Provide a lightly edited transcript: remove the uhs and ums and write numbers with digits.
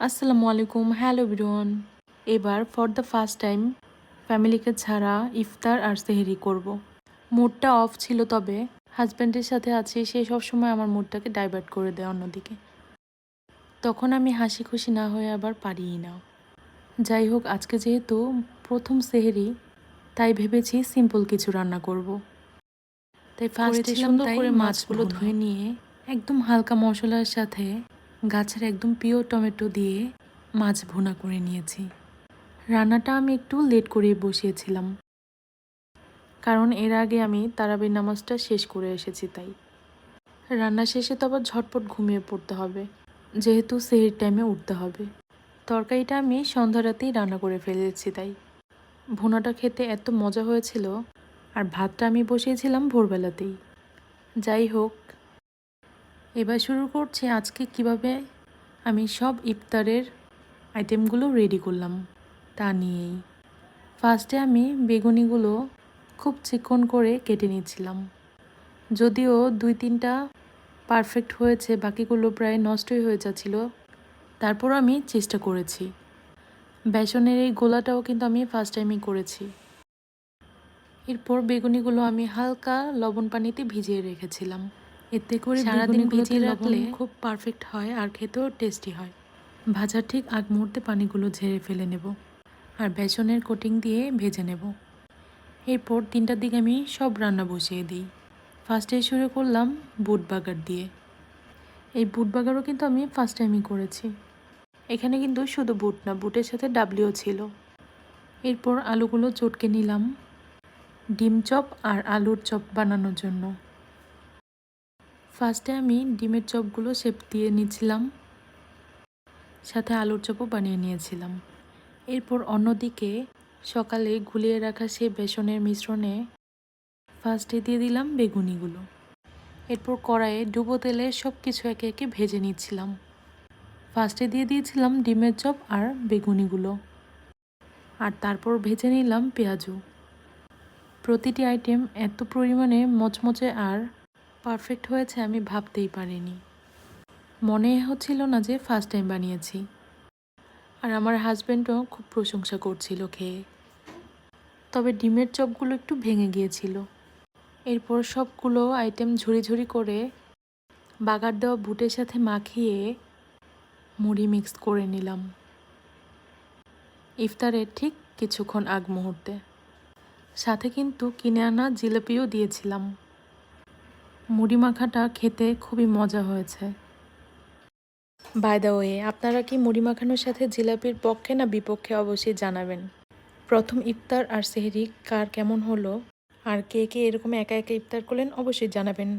আসসালামু আলাইকুম, hello everyone. এবার ফর দ্য ফার্স্ট টাইম ফ্যামিলিকে ছাড়া ইফতার আর সেহরি করব। মুডটা অফ ছিল, তবে হাজব্যান্ডের সাথে আছি, সে সবসময় আমার মুডটাকে ডাইভার্ট করে দেয় অন্যদিকে। তখন আমি হাসি খুশি না হয়ে আবার পারিই না। যাই হোক, আজকে যেহেতু প্রথম সেহরি, তাই ভেবেছি সিম্পল কিছু রান্না করব। তাই ফার্স্টে সুন্দর করে মাছগুলো ধুয়ে নিয়ে একদম হালকা মশলার সাথে গাছের একদম পিওর টমেটো দিয়ে মাছ ভুনা করে নিয়েছি। রান্নাটা আমি একটু লেট করে বসিয়েছিলাম, কারণ এর আগে আমি তারাবির নামাজটা শেষ করে এসেছি। তাই রান্না শেষে তো আবার ঝটপট ঘুমিয়ে পড়তে হবে, যেহেতু সেহরির টাইমে উঠতে হবে। তরকারিটা আমি সন্ধ্যা রাতেই রান্না করে ফেলেছি, তাই ভুনাটা খেতে এত মজা হয়েছিল। আর ভাতটা আমি বসিয়েছিলাম ভোরবেলাতেই। যাই হোক, এবার শুরু করছি আজকে কিভাবে আমি সব ইফতারের আইটেমগুলো রেডি করলাম তা নিয়েই। ফার্স্টে আমি বেগুনিগুলো খুব চিকন করে কেটে নিচ্ছিলাম। যদিও 2-3টা পারফেক্ট হয়েছে, বাকিগুলো প্রায় নষ্টই হয়ে যাচ্ছিল, তারপর আমি চেষ্টা করেছি। বেসনের এই গোলাটাও কিন্তু আমি ফার্স্ট টাইমই করেছি। এরপর বেগুনিগুলো আমি হালকা লবণ পানিতে ভিজিয়ে রেখেছিলাম। এতে করে সারাদিন ভিজিয়ে রাখলে খুব পারফেক্ট হয় আর খেতেও টেস্টি হয়। ভাজার ঠিক আগ মুহূর্তে পানিগুলো ঝেড়ে ফেলে নেব আর বেসনের কোটিং দিয়ে ভেজে নেব। এরপর 3টার দিকে আমি সব রান্না বসিয়ে দিই। ফার্স্টে শুরু করলাম বুট বাগার দিয়ে। এই বুট বাগারও কিন্তু আমি ফার্স্ট টাইমই করেছি। এখানে কিন্তু শুধু বুট না, বুটের সাথে ডাবলিও ছিল। এরপর আলুগুলো চটকে নিলাম ডিম চপ আর আলুর চপ বানানোর জন্য। ফার্স্টে আমি ডিমের চপগুলো শেপ দিয়ে নিয়েছিলাম, সাথে আলুর চপও বানিয়ে নিয়েছিলাম। এরপর অন্যদিকে সকালে গুলিয়ে রাখা সেই বেসনের মিশ্রণে ফার্স্টে দিয়ে দিলাম বেগুনিগুলো। এরপর কড়াইয়ে ডুবো তেলে সব কিছু একে একে ভেজে নিচ্ছিলাম। ফার্স্টে দিয়ে দিয়েছিলাম ডিমের চপ আর বেগুনিগুলো, আর তারপর ভেজে নিলাম পেঁয়াজু। প্রতিটি আইটেম এত পরিমাণে মচমচে আর পারফেক্ট হয়েছে আমি ভাবতেই পারিনি। মনে হচ্ছিল না যে ফার্স্ট টাইম বানিয়েছি। আর আমার হাজব্যান্ডও খুব প্রশংসা করছিল খেয়ে। তবে ডিমের চপগুলো একটু ভেঙে গিয়েছিল। এরপর সবগুলো আইটেম ঝুড়ি ঝুড়ি করে বাগার দেওয়া বুটের সাথে মাখিয়ে মুড়ি মিক্স করে নিলাম ইফতারের ঠিক কিছুক্ষণ আগ মুহূর্তে। সাথে কিন্তু কিনে আনা জিলাপিও দিয়েছিলাম। মুড়ি মাখাটা খেতে খুবই মজা হয়েছে। বাই দ্য ওয়ে, আপনারা কি মুড়ি মাখানোর সাথে জিলাপির পক্ষে না বিপক্ষে অবশ্যই জানাবেন। প্রথম ইফতার আর সেহরি কার কেমন হলো, আর কে কে এরকম একা একা ইফতার করলেন অবশ্যই জানাবেন।